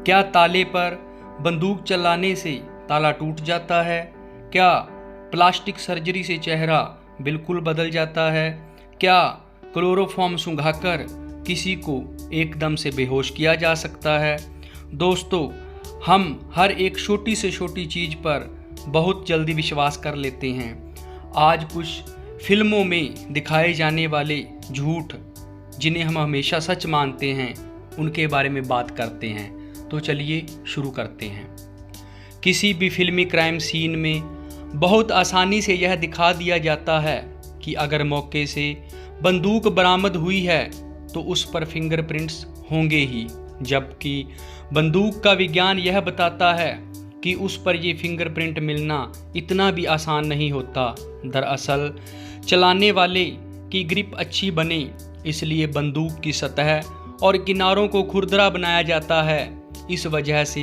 क्या ताले पर बंदूक चलाने से ताला टूट जाता है? क्या प्लास्टिक सर्जरी से चेहरा बिल्कुल बदल जाता है? क्या क्लोरोफॉर्म सुंघाकर किसी को एकदम से बेहोश किया जा सकता है? दोस्तों, हम हर एक छोटी से छोटी चीज़ पर बहुत जल्दी विश्वास कर लेते हैं। आज कुछ फिल्मों में दिखाए जाने वाले झूठ, जिन्हें हम हमेशा सच मानते हैं, उनके बारे में बात करते हैं। तो चलिए शुरू करते हैं। किसी भी फिल्मी क्राइम सीन में बहुत आसानी से यह दिखा दिया जाता है कि अगर मौके से बंदूक बरामद हुई है तो उस पर फिंगरप्रिंट्स होंगे ही, जबकि बंदूक का विज्ञान यह बताता है कि उस पर ये फिंगरप्रिंट मिलना इतना भी आसान नहीं होता। दरअसल चलाने वाले की ग्रिप अच्छी बने, इसलिए बंदूक की सतह और किनारों को खुरदरा बनाया जाता है। इस वजह से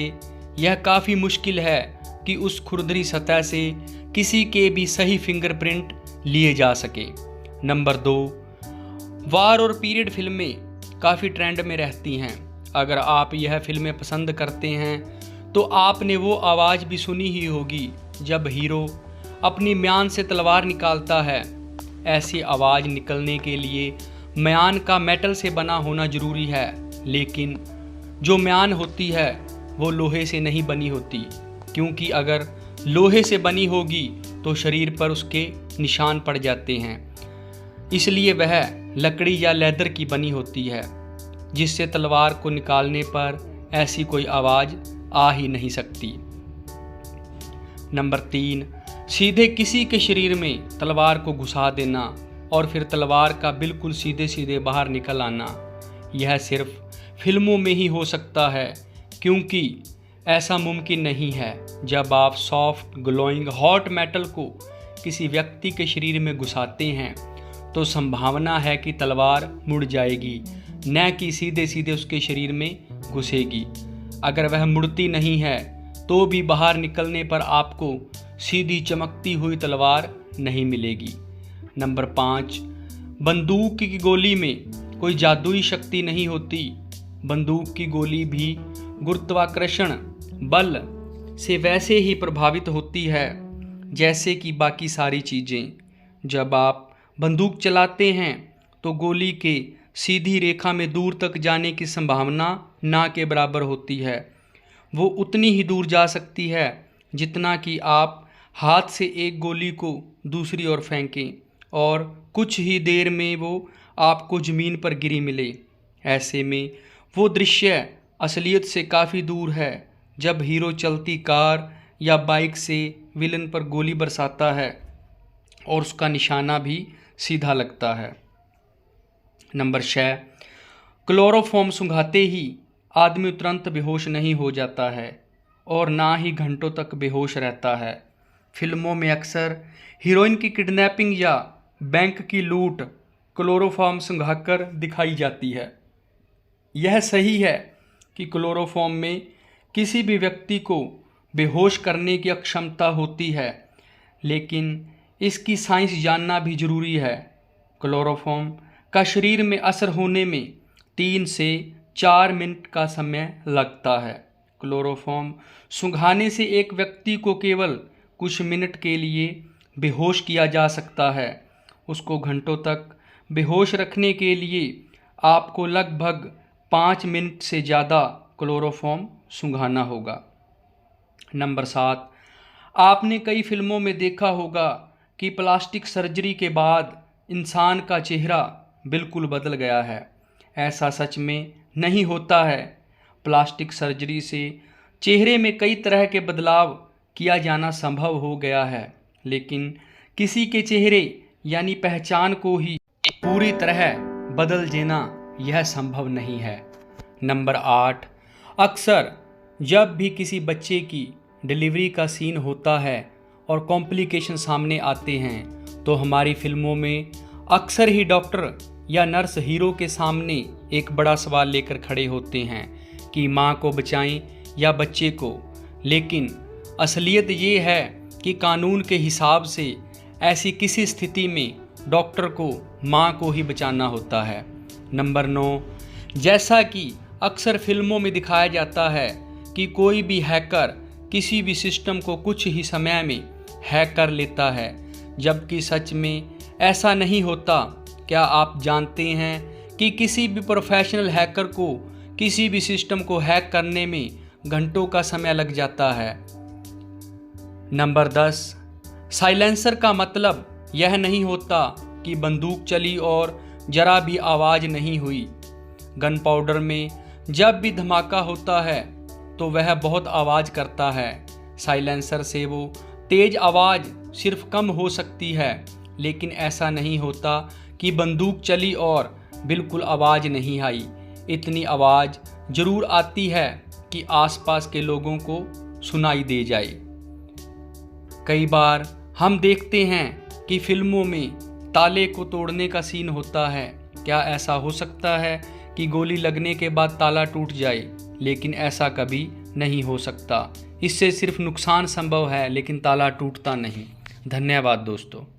यह काफ़ी मुश्किल है कि उस खुरदरी सतह से किसी के भी सही फिंगरप्रिंट लिए जा सके। नंबर 2, वार और पीरियड फिल्में काफ़ी ट्रेंड में रहती हैं। अगर आप यह फिल्में पसंद करते हैं तो आपने वो आवाज़ भी सुनी ही होगी जब हीरो अपनी म्यान से तलवार निकालता है। ऐसी आवाज़ निकलने के लिए म्यान का मेटल से बना होना ज़रूरी है, लेकिन जो म्यान होती है वो लोहे से नहीं बनी होती, क्योंकि अगर लोहे से बनी होगी तो शरीर पर उसके निशान पड़ जाते हैं। इसलिए वह लकड़ी या लेदर की बनी होती है, जिससे तलवार को निकालने पर ऐसी कोई आवाज़ आ ही नहीं सकती। नंबर 3, सीधे किसी के शरीर में तलवार को घुसा देना और फिर तलवार का बिल्कुल सीधे सीधे बाहर निकल आना। यह सिर्फ फिल्मों में ही हो सकता है, क्योंकि ऐसा मुमकिन नहीं है। जब आप सॉफ्ट ग्लोइंग हॉट मेटल को किसी व्यक्ति के शरीर में घुसाते हैं तो संभावना है कि तलवार मुड़ जाएगी, न कि सीधे सीधे उसके शरीर में घुसेगी। अगर वह मुड़ती नहीं है तो भी बाहर निकलने पर आपको सीधी चमकती हुई तलवार नहीं मिलेगी। नंबर 5, बंदूक की गोली में कोई जादुई शक्ति नहीं होती। बंदूक की गोली भी गुरुत्वाकर्षण बल से वैसे ही प्रभावित होती है जैसे कि बाकी सारी चीज़ें। जब आप बंदूक चलाते हैं तो गोली के सीधी रेखा में दूर तक जाने की संभावना ना के बराबर होती है। वो उतनी ही दूर जा सकती है जितना कि आप हाथ से एक गोली को दूसरी ओर फेंकें, और कुछ ही देर में वो आपको ज़मीन पर गिरी मिले। ऐसे में वो दृश्य असलियत से काफ़ी दूर है जब हीरो चलती कार या बाइक से विलन पर गोली बरसाता है और उसका निशाना भी सीधा लगता है। नंबर 6, क्लोरोफॉर्म सुंघाते ही आदमी तुरंत बेहोश नहीं हो जाता है और ना ही घंटों तक बेहोश रहता है। फिल्मों में अक्सर हीरोइन की किडनैपिंग या बैंक की लूट क्लोरोफॉर्म सुंघाकर दिखाई जाती है। यह सही है कि क्लोरोफॉर्म में किसी भी व्यक्ति को बेहोश करने की अक्षमता होती है, लेकिन इसकी साइंस जानना भी ज़रूरी है। क्लोरोफॉर्म का शरीर में असर होने में 3 से 4 मिनट का समय लगता है। क्लोरोफॉर्म सुंघाने से एक व्यक्ति को केवल कुछ मिनट के लिए बेहोश किया जा सकता है। उसको घंटों तक बेहोश रखने के लिए आपको लगभग 5 मिनट से ज़्यादा क्लोरोफॉर्म सुंघाना होगा। नंबर 7, आपने कई फिल्मों में देखा होगा कि प्लास्टिक सर्जरी के बाद इंसान का चेहरा बिल्कुल बदल गया है। ऐसा सच में नहीं होता है। प्लास्टिक सर्जरी से चेहरे में कई तरह के बदलाव किया जाना संभव हो गया है, लेकिन किसी के चेहरे यानी पहचान को ही पूरी तरह बदल देना यह संभव नहीं है। नंबर 8, अक्सर जब भी किसी बच्चे की डिलीवरी का सीन होता है और कॉम्प्लिकेशन सामने आते हैं तो हमारी फिल्मों में अक्सर ही डॉक्टर या नर्स हीरो के सामने एक बड़ा सवाल लेकर खड़े होते हैं कि माँ को बचाएं या बच्चे को। लेकिन असलियत ये है कि कानून के हिसाब से ऐसी किसी स्थिति में डॉक्टर को माँ को ही बचाना होता है। नंबर 9, जैसा कि अक्सर फिल्मों में दिखाया जाता है कि कोई भी हैकर किसी भी सिस्टम को कुछ ही समय में हैक कर लेता है, जबकि सच में ऐसा नहीं होता। क्या आप जानते हैं कि किसी भी प्रोफेशनल हैकर को किसी भी सिस्टम को हैक करने में घंटों का समय लग जाता है। नंबर 10, साइलेंसर का मतलब यह नहीं होता कि बंदूक चली और जरा भी आवाज़ नहीं हुई। गन पाउडर में जब भी धमाका होता है तो वह बहुत आवाज़ करता है। साइलेंसर से वो तेज़ आवाज़ सिर्फ कम हो सकती है, लेकिन ऐसा नहीं होता कि बंदूक चली और बिल्कुल आवाज़ नहीं आई। इतनी आवाज़ ज़रूर आती है कि आसपास के लोगों को सुनाई दे जाए। कई बार हम देखते हैं कि फिल्मों में ताले को तोड़ने का सीन होता है। क्या ऐसा हो सकता है कि गोली लगने के बाद ताला टूट जाए? लेकिन ऐसा कभी नहीं हो सकता। इससे सिर्फ नुकसान संभव है, लेकिन ताला टूटता नहीं। धन्यवाद दोस्तों।